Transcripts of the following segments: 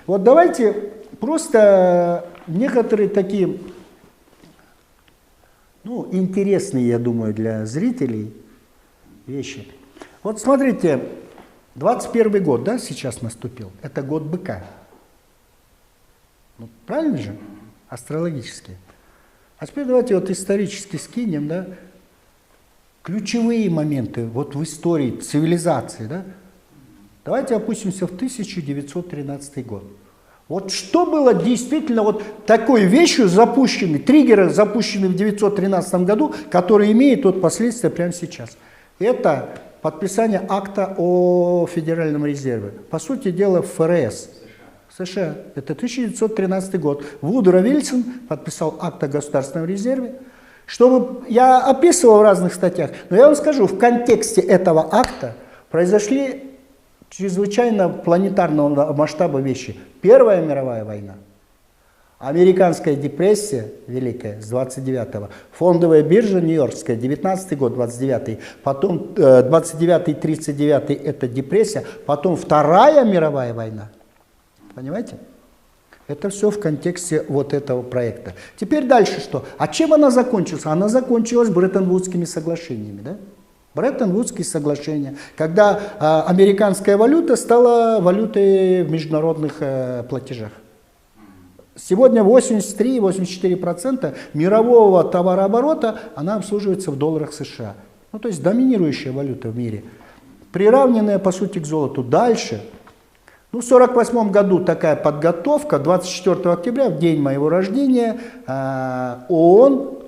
Вот давайте просто некоторые такие, ну, интересные, я думаю, для зрителей вещи. Вот смотрите, 21 год, да, сейчас наступил, это год быка. Ну, правильно же? Астрологически. А теперь давайте вот исторически скинем, да, ключевые моменты вот в истории цивилизации, да. Давайте опустимся в 1913 год. Вот что было действительно вот такой вещью запущенной, триггером запущенный в 1913 году, который имеет вот последствия прямо сейчас. Это подписание акта о Федеральном резерве. По сути дела, ФРС. США. Это 1913 год. Вудро Вильсон подписал акт о Государственном резерве. Чтобы я описывал в разных статьях, но я вам скажу, в контексте этого акта произошли чрезвычайно планетарного масштаба вещи. Первая мировая война, американская депрессия великая с 29-го, фондовая биржа нью-йоркская, 19-й год, 29-й, потом 29-й, 39-й это депрессия, потом Вторая мировая война. Понимаете? Это все в контексте вот этого проекта. Теперь дальше что? А чем она закончилась? Она закончилась Бреттон-Вудскими соглашениями, да? Бреттон-Вудские соглашения, когда американская валюта стала валютой в международных платежах. Сегодня 83-84% мирового товарооборота она обслуживается в долларах США. Ну, то есть доминирующая валюта в мире, приравненная по сути к золоту. Дальше, ну, в 1948 году такая подготовка, 24 октября, в день моего рождения, ООН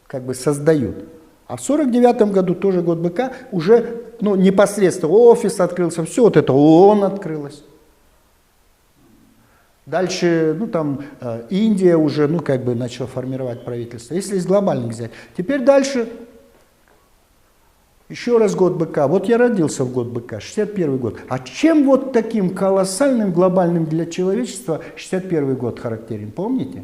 как бы создают. А в 1949 году, тоже год быка, уже ну, непосредственно офис открылся, все вот это ООН открылось. Дальше, ну там, Индия уже, ну как бы начала формировать правительство, если из глобальных взять. Теперь дальше, еще раз год быка. Вот я родился в год быка, 61 год. А чем вот таким колоссальным, глобальным для человечества 61 год характерен, помните?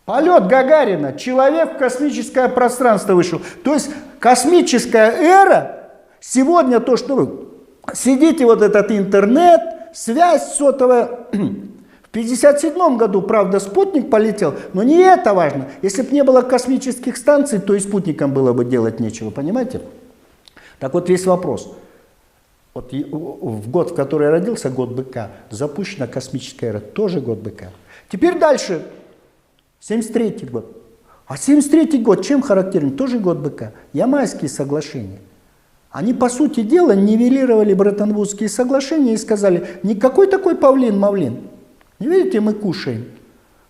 Полет Гагарина, человек в космическое пространство вышел. То есть космическая эра, сегодня то, что вы сидите, вот этот интернет, связь сотовая. В 1957 году, правда, спутник полетел, но не это важно. Если бы не было космических станций, то и спутникам было бы делать нечего, понимаете? Так вот весь вопрос. Вот в год, в который я родился, год быка, запущена космическая эра, тоже год быка. Теперь дальше. 73 год. А 73 год чем характерен? Тоже год быка. Ямайские соглашения. Они, по сути дела, нивелировали Бреттон-Вудские соглашения и сказали, никакой такой павлин-мавлин. Не видите, мы кушаем.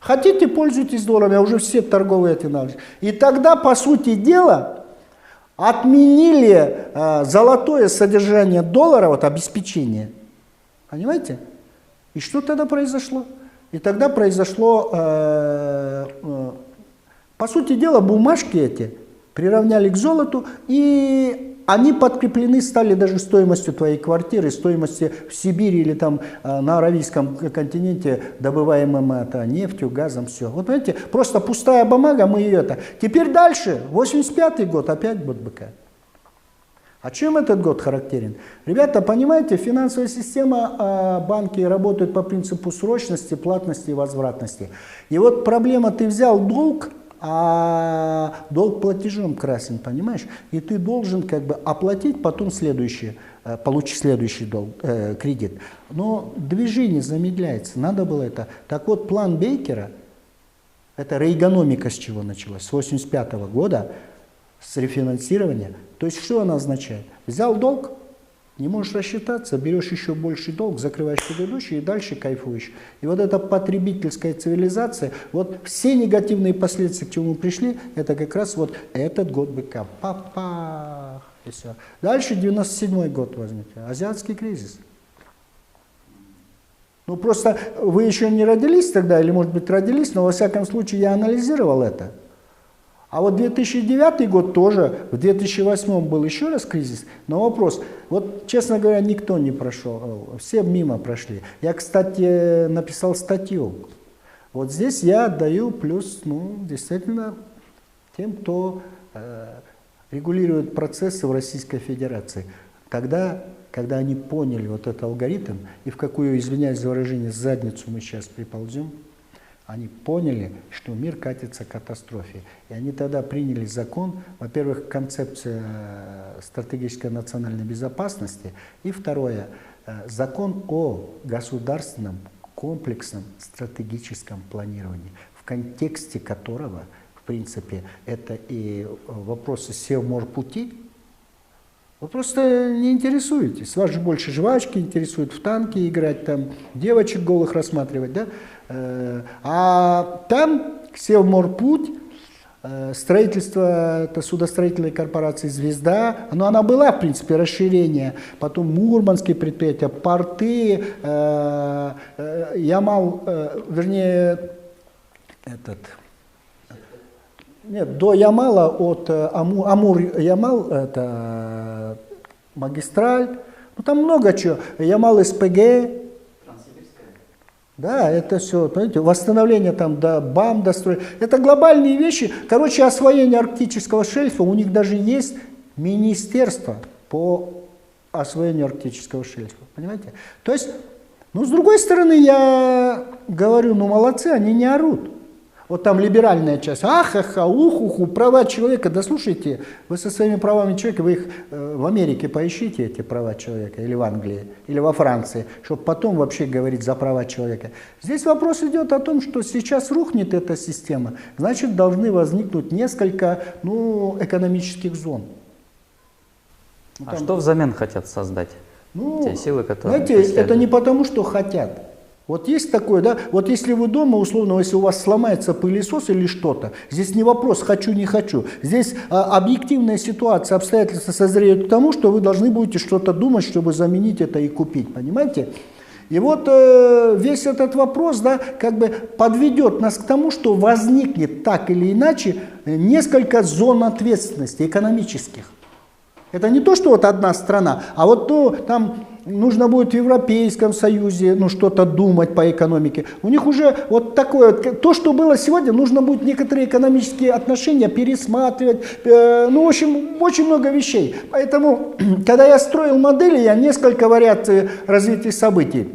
Хотите, пользуйтесь долларами, а уже все торговые оттянулись. И тогда, по сути дела, отменили золотое содержание доллара, вот обеспечение. Понимаете? И что тогда произошло? И тогда произошло, по сути дела, бумажки эти приравняли к золоту, и они подкреплены стали даже стоимостью твоей квартиры, стоимостью в Сибири или там на Аравийском континенте добываемым нефтью, газом, все. Вот понимаете, просто пустая бумага, мы ее это. Теперь дальше, 85-й год, опять год быка. А чем этот год характерен? Ребята, понимаете, финансовая система, банки работают по принципу срочности, платности и возвратности. И вот проблема, ты взял долг, а долг платежом красен, понимаешь? И ты должен как бы оплатить, потом следующий, получить следующий долг, кредит. Но движение замедляется, надо было это. Так вот, план Бейкера, это рейгономика с чего началась, с 1985 года, с рефинансирования. То есть что она означает? Взял долг, не можешь рассчитаться, берешь еще больше долг, закрываешь предыдущий и дальше кайфуешь. И вот эта потребительская цивилизация, вот все негативные последствия, к чему мы пришли, это как раз вот этот год быка. Папа! И все. Дальше 97-й год возьмите, азиатский кризис. Ну просто вы еще не родились тогда, или может быть родились, но во всяком случае я анализировал это. А вот 2009 год тоже, в 2008 был еще раз кризис, но вопрос, вот честно говоря, никто не прошел, все мимо прошли. Я, кстати, написал статью, вот здесь я отдаю плюс, ну, действительно, тем, кто регулирует процессы в Российской Федерации. Когда когда они поняли вот этот алгоритм, и в какую, извиняюсь за выражение, задницу мы сейчас приползем, они поняли, что мир катится к катастрофе. И они тогда приняли закон, во-первых, концепция стратегической национальной безопасности, и второе, закон о государственном комплексном стратегическом планировании, в контексте которого, в принципе, это и вопросы севморпути. Вы просто не интересуетесь. Вас же больше жвачки интересует, в танки играть, там, девочек голых рассматривать, да? А там Севморпуть, строительство это судостроительной корпорации «Звезда», но она была, в принципе, расширение, потом мурманские предприятия, порты, Ямал, вернее, нет, до Ямала, от Амур-Ямал, это магистраль, ну там много чего, Ямал-СПГ. Да, это все, понимаете, восстановление там до БАМ достроить. Это глобальные вещи. Короче, освоение арктического шельфа, у них даже есть министерство по освоению арктического шельфа. Понимаете? То есть, ну, с другой стороны, я говорю, ну, молодцы, они не орут. Вот там либеральная часть, ахаха, ухуху, права человека. Да слушайте, вы со своими правами человека, вы их в Америке поищите, эти права человека, или в Англии, или во Франции, чтобы потом вообще говорить за права человека. Здесь вопрос идет о том, что сейчас рухнет эта система, значит, должны возникнуть несколько, ну, экономических зон. Ну, а что взамен хотят создать? Ну, те силы, которые знаете, преследуют? Это не потому, что хотят. Вот есть такое, да, вот если вы дома, условно, если у вас сломается пылесос или что-то, здесь не вопрос «хочу, не хочу». Здесь объективная ситуация, обстоятельства созреют к тому, что вы должны будете что-то думать, чтобы заменить это и купить, понимаете? И вот весь этот вопрос, да, как бы подведет нас к тому, что возникнет так или иначе несколько зон ответственности экономических. Это не то, что вот одна страна, а вот то там нужно будет в Европейском Союзе, ну, что-то думать по экономике. У них уже вот такое, то, что было сегодня, нужно будет некоторые экономические отношения пересматривать. Ну, в общем, очень много вещей. Поэтому, когда я строил модели, я несколько вариаций развития событий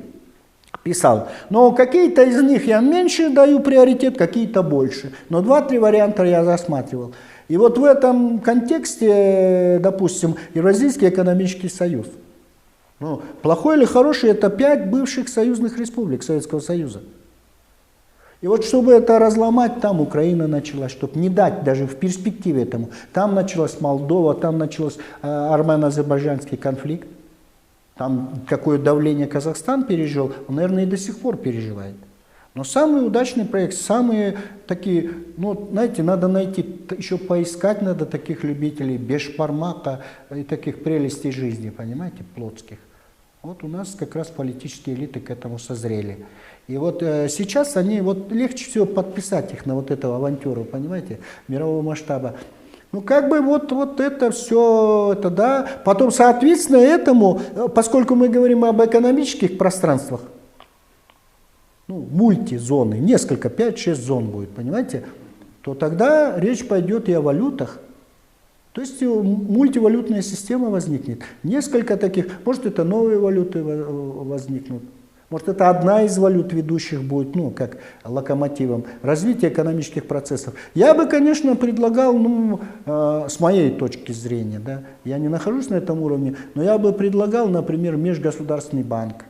писал. Но какие-то из них я меньше даю приоритет, какие-то больше. Но 2-3 варианта я рассматривал. И вот в этом контексте, допустим, Евразийский экономический союз. Ну, плохой или хороший, это 5 бывших союзных республик Советского Союза. И вот чтобы это разломать, там Украина началась, чтобы не дать даже в перспективе этому. Там началась Молдова, там начался армяно-азербайджанский конфликт. Там какое давление Казахстан пережил, он, наверное, и до сих пор переживает. Но самый удачный проект, самые такие, ну, знаете, надо найти, еще поискать надо таких любителей бешпармака и таких прелестей жизни, понимаете, плотских. Вот у нас как раз политические элиты к этому созрели. И вот сейчас они, вот легче всего подписать их на вот эту авантюру, понимаете, мирового масштаба. Ну, как бы вот это все, это да. Потом, соответственно, этому, поскольку мы говорим об экономических пространствах, ну, мультизоны, несколько, 5-6 зон будет, понимаете, то тогда речь пойдет и о валютах. То есть мультивалютная система возникнет. Несколько таких, может, это новые валюты возникнут, может, это одна из валют ведущих будет, ну, как локомотивом развития экономических процессов. Я бы, конечно, предлагал, ну, с моей точки зрения, да, я не нахожусь на этом уровне, но я бы предлагал, например, межгосударственный банк.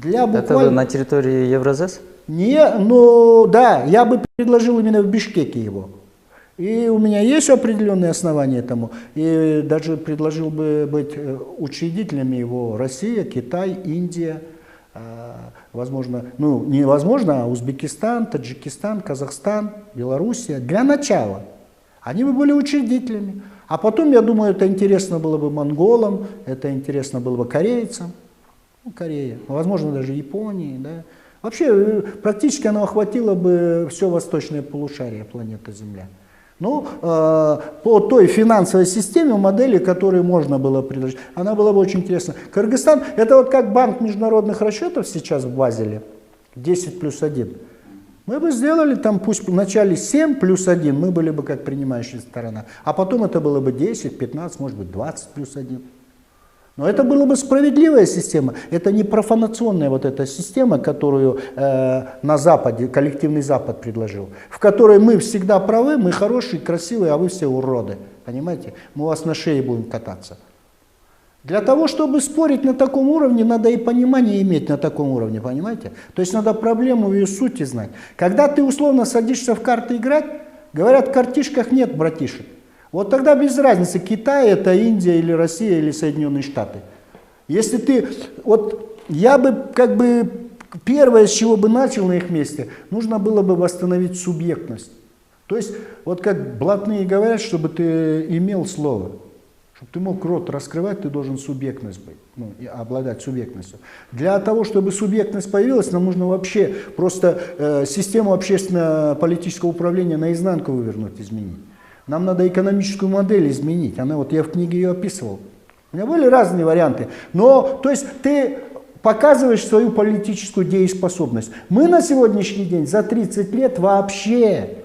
Это вы на территории Евразес? Не, ну да, я бы предложил именно в Бишкеке его. И у меня есть определенные основания этому. И даже предложил бы быть учредителями его Россия, Китай, Индия, возможно, ну невозможно, а Узбекистан, Таджикистан, Казахстан, Белоруссия. Для начала. Они бы были учредителями. А потом, я думаю, это интересно было бы монголам, это интересно было бы корейцам. Ну, Корея, возможно, даже Японии, да. Вообще, практически оно охватило бы все восточное полушарие планеты Земля. Ну, по той финансовой системе, модели, которую можно было предложить, она была бы очень интересна. Кыргызстан, это вот как банк международных расчетов сейчас в Базеле, 10+1. Мы бы сделали там, пусть вначале 7+1, мы были бы как принимающая сторона, а потом это было бы 10, 15, может быть 20+1. Но это была бы справедливая система. Это не профанационная вот эта система, которую на Западе, коллективный Запад предложил, в которой мы всегда правы, мы хорошие, красивые, а вы все уроды. Понимаете? Мы у вас на шее будем кататься. Для того, чтобы спорить на таком уровне, надо и понимание иметь на таком уровне, понимаете? То есть надо проблему в ее сути знать. Когда ты условно садишься в карты играть, говорят, в картишках нет братишек. Вот тогда без разницы, Китай это Индия или Россия или Соединенные Штаты. Если ты, вот я бы как бы первое, с чего бы начал на их месте, нужно было бы восстановить субъектность. То есть вот как блатные говорят, чтобы ты имел слово. Чтобы ты мог рот раскрывать, ты должен субъектность быть, ну, обладать субъектностью. Для того, чтобы субъектность появилась, нам нужно вообще просто систему общественно-политического управления наизнанку вывернуть, изменить. Нам надо экономическую модель изменить. Вот я в книге ее описывал. У меня были разные варианты. Но, то есть, ты показываешь свою политическую дееспособность. Мы на сегодняшний день за 30 лет вообще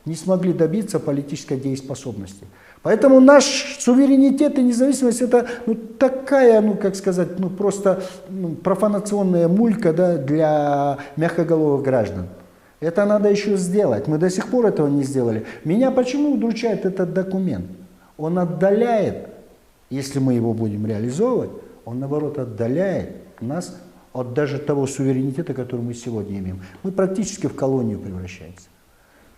не смогли добиться политической дееспособности. Поэтому наш суверенитет и независимость это такая, как сказать, просто профанационная мулька, да, для мягкоголовых граждан. Это надо еще сделать. Мы до сих пор этого не сделали. Меня почему удручает этот документ? Он отдаляет, если мы его будем реализовывать, он наоборот отдаляет нас от даже того суверенитета, который мы сегодня имеем. Мы практически в колонию превращаемся.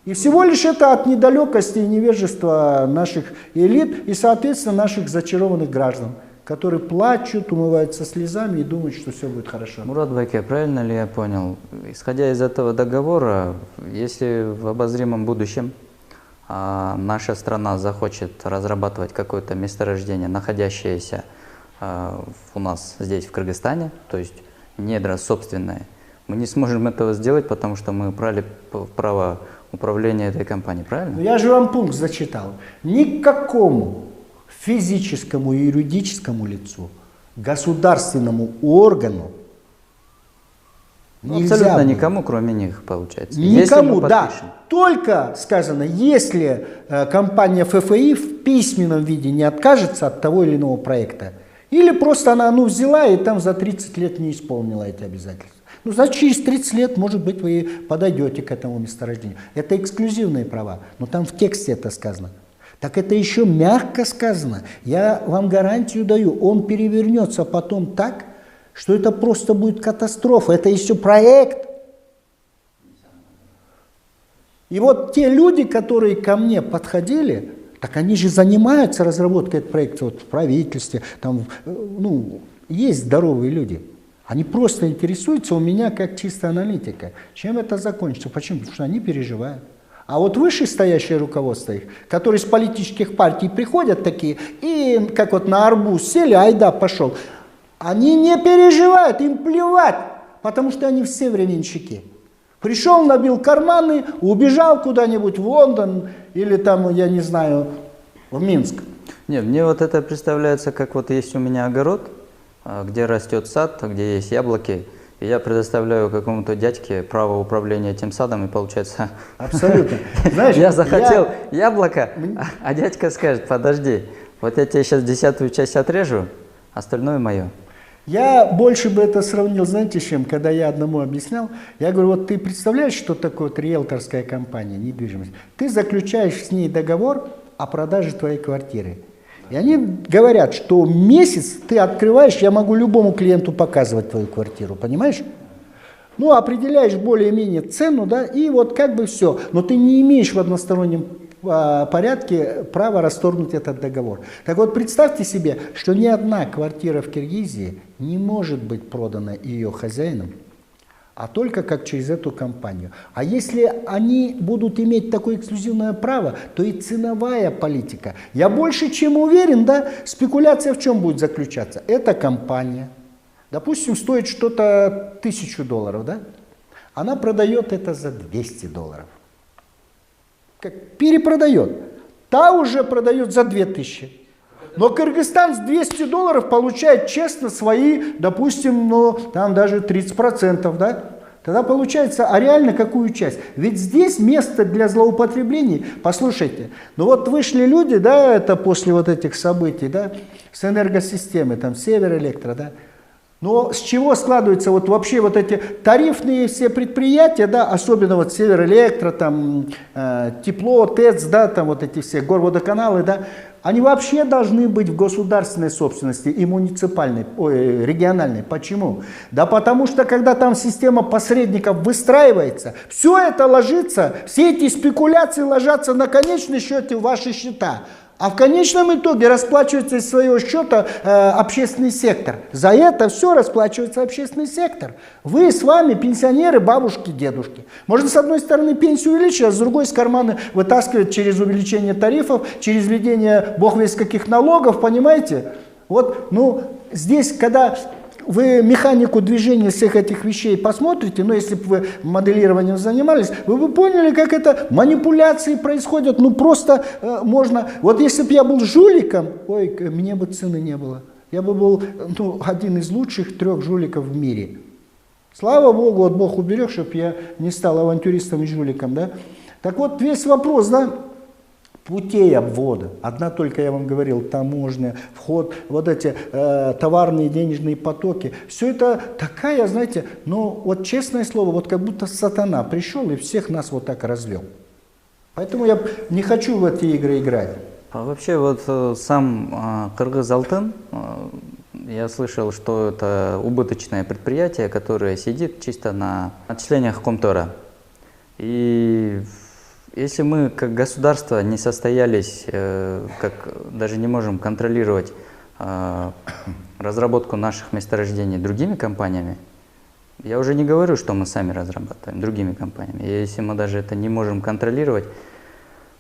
И всего лишь это от недалекости и невежества наших элит и, соответственно, наших зачарованных граждан, которые плачут, умываются слезами и думают, что все будет хорошо. Мурат Байке, правильно ли я понял? Исходя из этого договора, если в обозримом будущем наша страна захочет разрабатывать какое-то месторождение, находящееся у нас здесь, в Кыргызстане, то есть недра собственное, мы не сможем этого сделать, потому что мы брали право управления этой компанией, правильно? Я же вам пункт зачитал. Никакому физическому и юридическому лицу, государственному органу нельзя абсолютно было. Никому, кроме них, получается. Никому, да. Только сказано, если компания ФФИ в письменном виде не откажется от того или иного проекта, или просто она взяла и там за 30 лет не исполнила эти обязательства. Значит, через 30 лет, может быть, вы подойдете к этому месторождению. Это эксклюзивные права, но там в тексте это сказано. Так это еще мягко сказано. Я вам гарантию даю, он перевернется потом так, что это просто будет катастрофа. Это еще проект. И вот те люди, которые ко мне подходили, так они же занимаются разработкой этого проекта вот в правительстве. Там, есть здоровые люди. Они просто интересуются у меня как чисто аналитика. Чем это закончится? Почему? Потому что они переживают. А вот вышестоящее руководство их, которые с политических партий приходят такие, и как вот на арбуз сели, айда пошел. Они не переживают, им плевать, потому что они все временщики. Пришел, набил карманы, убежал куда-нибудь в Лондон или там, я не знаю, в Минск. Нет, мне вот это представляется, как вот есть у меня огород, где растет сад, где есть яблоки, и я предоставляю какому-то дядьке право управления этим садом, и получается... Абсолютно. Знаешь, я захотел яблоко, а дядька скажет, подожди, вот я тебе сейчас 10-ю часть отрежу, остальное мое. Я больше бы это сравнил, знаете, с чем? Когда я одному объяснял, я говорю, вот ты представляешь, что такое вот риэлторская компания, недвижимость? Ты заключаешь с ней договор о продаже твоей квартиры. И они говорят, что месяц ты открываешь, я могу любому клиенту показывать твою квартиру, понимаешь? Определяешь более-менее цену, да, и вот как бы все. Но ты не имеешь в одностороннем порядке права расторгнуть этот договор. Так вот, представьте себе, что ни одна квартира в Киргизии не может быть продана ее хозяином, а только как через эту компанию. А если они будут иметь такое эксклюзивное право, то и ценовая политика. Я больше чем уверен, да, спекуляция в чем будет заключаться? Эта компания, допустим, стоит что-то $1000, да? Она продает это за $200. Как перепродает. Та уже продает за 2000. Но Кыргызстан с $200 получает честно свои, допустим, там даже 30%, да? Тогда получается, а реально какую часть? Ведь здесь место для злоупотреблений, послушайте, ну вот вышли люди, да, это после вот этих событий, да, с энергосистемы, там, Северэлектро, да, но с чего складываются вот вообще вот эти тарифные все предприятия, да, особенно вот Северэлектро, там, Тепло, ТЭЦ, да, там вот эти все горводоканалы, да, они вообще должны быть в государственной собственности и муниципальной, региональной. Почему? Да потому что когда там система посредников выстраивается, все это ложится, все эти спекуляции ложатся на конечном счете в ваши счета. А в конечном итоге расплачивается из своего счета общественный сектор. За это все расплачивается общественный сектор. Вы с вами пенсионеры, бабушки, дедушки. Можно с одной стороны пенсию увеличить, а с другой из кармана вытаскивать через увеличение тарифов, через введение бог весть каких налогов, понимаете? Вот, ну, здесь, когда вы механику движения всех этих вещей посмотрите, ну, если бы вы моделированием занимались, вы бы поняли, как это манипуляции происходят, ну, просто можно... Вот если бы я был жуликом, ой, мне бы цены не было. Я бы был, ну, один из лучших 3 жуликов в мире. Слава Богу, вот Бог уберег, чтобы я не стал авантюристом и жуликом, да. Так вот, весь вопрос, да, путей обвода. Одна только, я вам говорил, таможня, вход, вот эти товарные денежные потоки. Все это такая, знаете, ну вот честное слово, вот как будто сатана пришел и всех нас вот так развел. Поэтому я не хочу в эти игры играть. А вообще вот сам Кыргыз-Алтын, я слышал, что это убыточное предприятие, которое сидит чисто на отчислениях Комтора. И если мы как государство не состоялись, как даже не можем контролировать разработку наших месторождений другими компаниями, я уже не говорю, что мы сами разрабатываем другими компаниями. И если мы даже это не можем контролировать,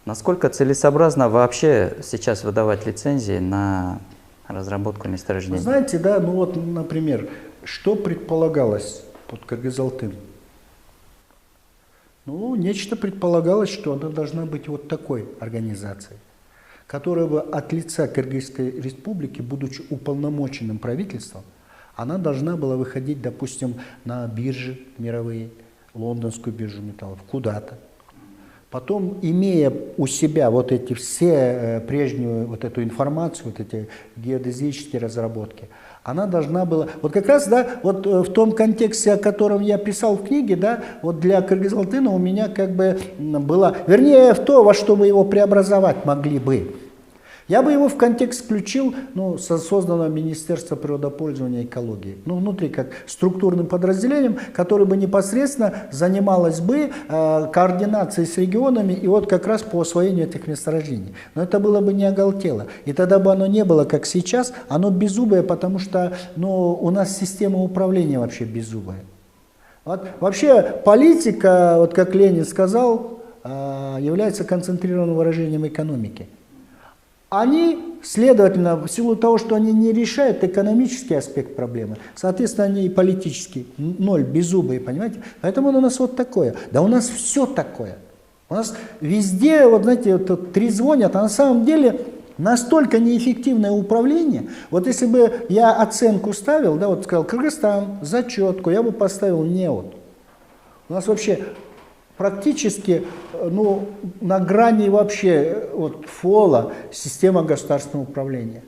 насколько целесообразно вообще сейчас выдавать лицензии на разработку месторождений? Знаете, да, ну вот, например, что предполагалось под Кыргыз-Алтын? Ну, нечто предполагалось, что она должна быть вот такой организацией, которая бы от лица Кыргызской республики, будучи уполномоченным правительством, она должна была выходить, допустим, на биржи мировые, лондонскую биржу металлов, куда-то. Потом, имея у себя вот эти все прежнюю вот эту информацию, вот эти геодезические разработки, она должна была, вот как раз, да, вот в том контексте, о котором я писал в книге, да, вот для Кыргыз-Алтына у меня как бы было, вернее, в то, во что мы его преобразовать могли бы. Я бы его в контекст включил, ну, созданного Министерства природопользования и экологии. Ну, внутри как структурным подразделением, которое бы непосредственно занималось бы координацией с регионами и вот как раз по освоению этих месторождений. Но это было бы не оголтело. И тогда бы оно не было, как сейчас, оно беззубое, потому что, ну, у нас система управления вообще беззубая. Вот, вообще политика, вот как Ленин сказал, является концентрированным выражением экономики. Они, следовательно, в силу того, что они не решают экономический аспект проблемы, соответственно, они и политический, ноль, беззубые, понимаете? Поэтому у нас вот такое. Да у нас все такое. У нас везде, вот знаете, вот трезвонят, а на самом деле настолько неэффективное управление. Вот если бы я оценку ставил, да, вот сказал, Кыргызстан, зачетку, я бы поставил НЕОТ. У нас вообще практически, ну, на грани вообще вот фола система государственного управления.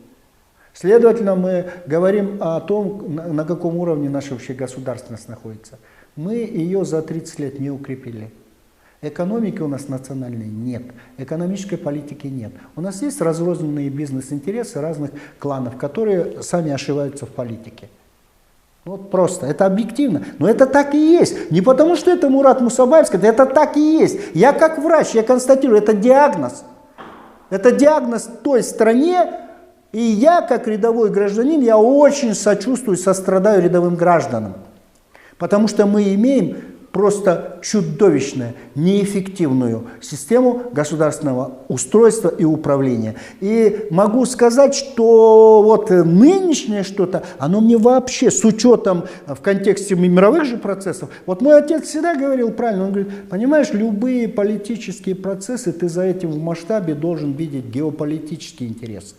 Следовательно, мы говорим о том, на каком уровне наша вообще государственность находится. Мы ее за 30 лет не укрепили. Экономики у нас национальной нет, экономической политики нет. У нас есть разрозненные бизнес-интересы разных кланов, которые сами ошибаются в политике. Вот просто, это объективно. Но это так и есть. Не потому, что это Мурат Мусабаев сказал, это так и есть. Я как врач, я констатирую, это диагноз. Это диагноз той стране, и я как рядовой гражданин, я очень сочувствую, сострадаю рядовым гражданам. Потому что мы имеем просто чудовищную, неэффективную систему государственного устройства и управления. И могу сказать, что вот нынешнее что-то, оно мне вообще, с учетом в контексте мировых же процессов, вот мой отец всегда говорил правильно, он говорит, понимаешь, любые политические процессы, ты за этим в масштабе должен видеть геополитические интересы.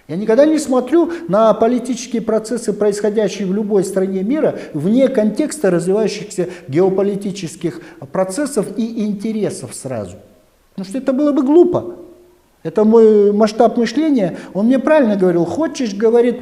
Я никогда не смотрю на политические процессы, происходящие в любой стране мира, вне контекста развивающихся геополитических процессов и интересов сразу. Потому что это было бы глупо. Это мой масштаб мышления. Он мне правильно говорил: хочешь, говорит,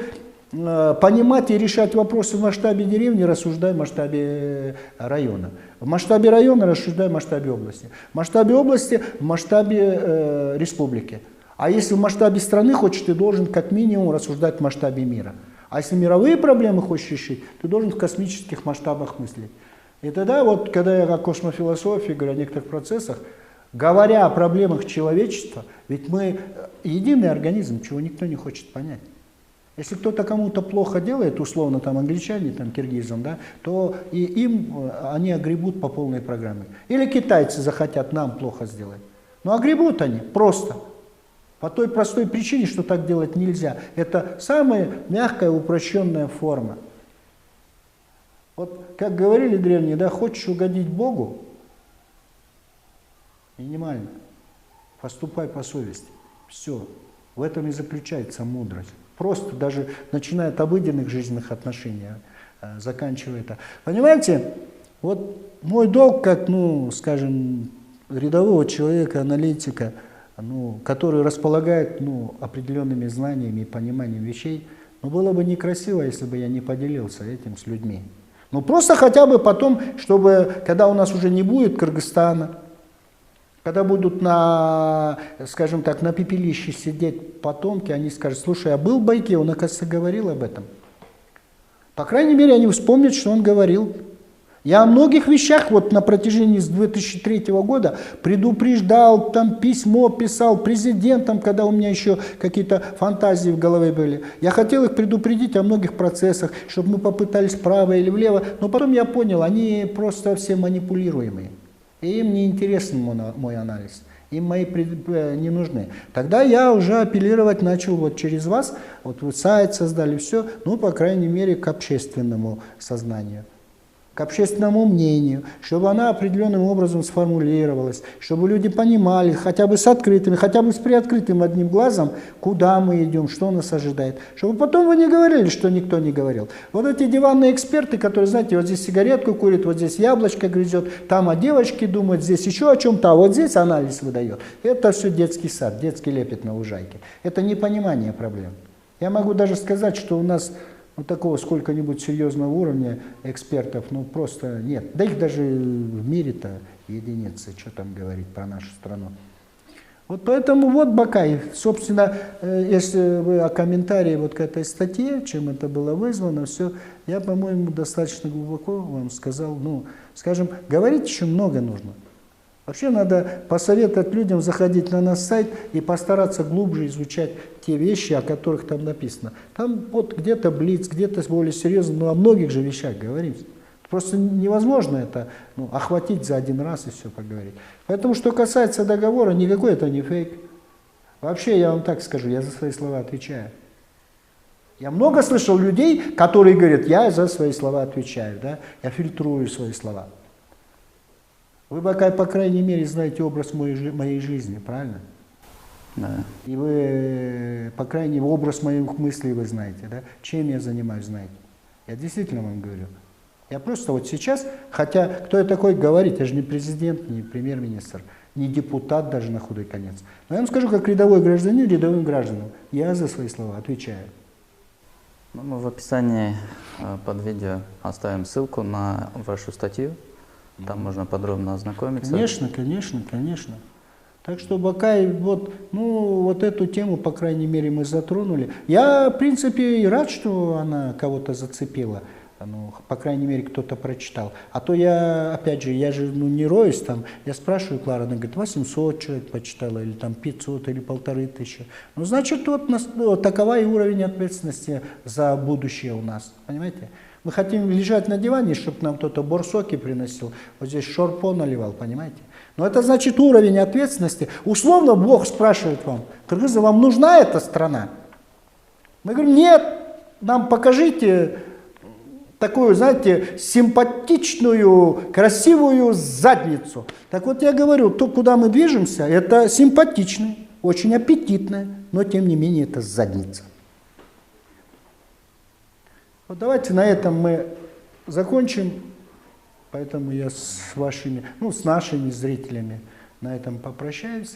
понимать и решать вопросы в масштабе деревни, рассуждай в масштабе района. В масштабе района рассуждай в масштабе области. В масштабе области, в масштабе республики. А если в масштабе страны хочешь, ты должен как минимум рассуждать в масштабе мира. А если мировые проблемы хочешь решить, ты должен в космических масштабах мыслить. И тогда вот, когда я о космофилософии говорю, о некоторых процессах, говоря о проблемах человечества, ведь мы единый организм, чего никто не хочет понять. Если кто-то кому-то плохо делает, условно там англичане, там киргизам, да, то и им они огребут по полной программе. Или китайцы захотят нам плохо сделать. Но огребут они просто. По той простой причине, что так делать нельзя. Это самая мягкая, упрощенная форма. Вот как говорили древние, да, хочешь угодить Богу, минимально, поступай по совести. Все. В этом и заключается мудрость. Просто даже начиная от обыденных жизненных отношений, заканчивая это. Понимаете, вот мой долг, как, ну, скажем, рядового человека, аналитика, ну, который располагает, ну, определенными знаниями и пониманием вещей, ну, было бы некрасиво, если бы я не поделился этим с людьми. Ну, просто хотя бы потом, чтобы, когда у нас уже не будет Кыргызстана, когда будут на, скажем так, на пепелище сидеть потомки, они скажут: слушай, а был Байке, он, оказывается, говорил об этом. По крайней мере, они вспомнят, что он говорил. Я о многих вещах вот на протяжении с 2003 года предупреждал, там письмо писал президентам, когда у меня еще какие-то фантазии в голове были. Я хотел их предупредить о многих процессах, чтобы мы попытались вправо или влево, но потом я понял, они просто все манипулируемые. И им не интересен мой анализ, им мои не нужны. Тогда я уже апеллировать начал вот через вас, вот вы сайт создали, все, ну, по крайней мере, к общественному сознанию, к общественному мнению, чтобы она определенным образом сформулировалась, чтобы люди понимали, хотя бы с открытыми, хотя бы с приоткрытым одним глазом, куда мы идем, что нас ожидает. Чтобы потом вы не говорили, что никто не говорил. Вот эти диванные эксперты, которые, знаете, вот здесь сигаретку курит, вот здесь яблочко грызет, там о девочке думает, здесь еще о чем-то, а вот здесь анализ выдает. Это все детский сад, детский лепет на лужайке. Это непонимание проблем. Я могу даже сказать, что у нас вот такого сколько-нибудь серьезного уровня экспертов, ну, просто нет. Да их даже в мире-то единицы, что там говорить про нашу страну. Вот поэтому вот Бакай. Собственно, если вы о комментарии вот к этой статье, чем это было вызвано, все, я, по-моему, достаточно глубоко вам сказал. Ну, скажем, говорить еще много нужно. Вообще надо посоветовать людям заходить на наш сайт и постараться глубже изучать те вещи, о которых там написано. Там вот где-то блиц, где-то более серьезно, но о многих же вещах говорим. Просто невозможно это, ну, охватить за один раз и все поговорить. Поэтому, что касается договора, никакой это не фейк. Вообще, я вам так скажу, я за свои слова отвечаю. Я много слышал людей, которые говорят: я за свои слова отвечаю, да? Я фильтрую свои слова. Вы, Бакай, по крайней мере, знаете образ моей жизни, правильно? Да. И вы, по крайней мере, образ моих мыслей вы знаете, да? Чем я занимаюсь, знаете. Я действительно вам говорю. Я просто вот сейчас, хотя кто я такой говорить, я же не президент, не премьер-министр, не депутат даже на худой конец. Но я вам скажу, как рядовой гражданин, рядовым гражданам, я за свои слова отвечаю. Ну, мы в описании под видео оставим ссылку на вашу статью. Там можно подробно ознакомиться. Конечно, конечно, конечно. Так что, Бакай, вот, ну, вот эту тему, по крайней мере, мы затронули. Я, в принципе, и рад, что она кого-то зацепила. Ну, по крайней мере, кто-то прочитал. А то я, опять же, я же, ну, не роюсь там. Я спрашиваю Клару, она говорит: 800 человек почитала, или там 500, или 1500. Ну, значит, вот такова и уровень ответственности за будущее у нас. Понимаете? Мы хотим лежать на диване, чтобы нам кто-то борсоки приносил, вот здесь шорпо наливал, понимаете? Но это значит уровень ответственности. Условно Бог спрашивает вам: кыргызы, вам нужна эта страна? Мы говорим: нет, нам покажите такую, знаете, симпатичную, красивую задницу. Так вот я говорю, то, куда мы движемся, это симпатичное, очень аппетитное, но тем не менее это задница. Вот давайте на этом мы закончим. Поэтому я с вашими, ну, с нашими зрителями на этом попрощаюсь.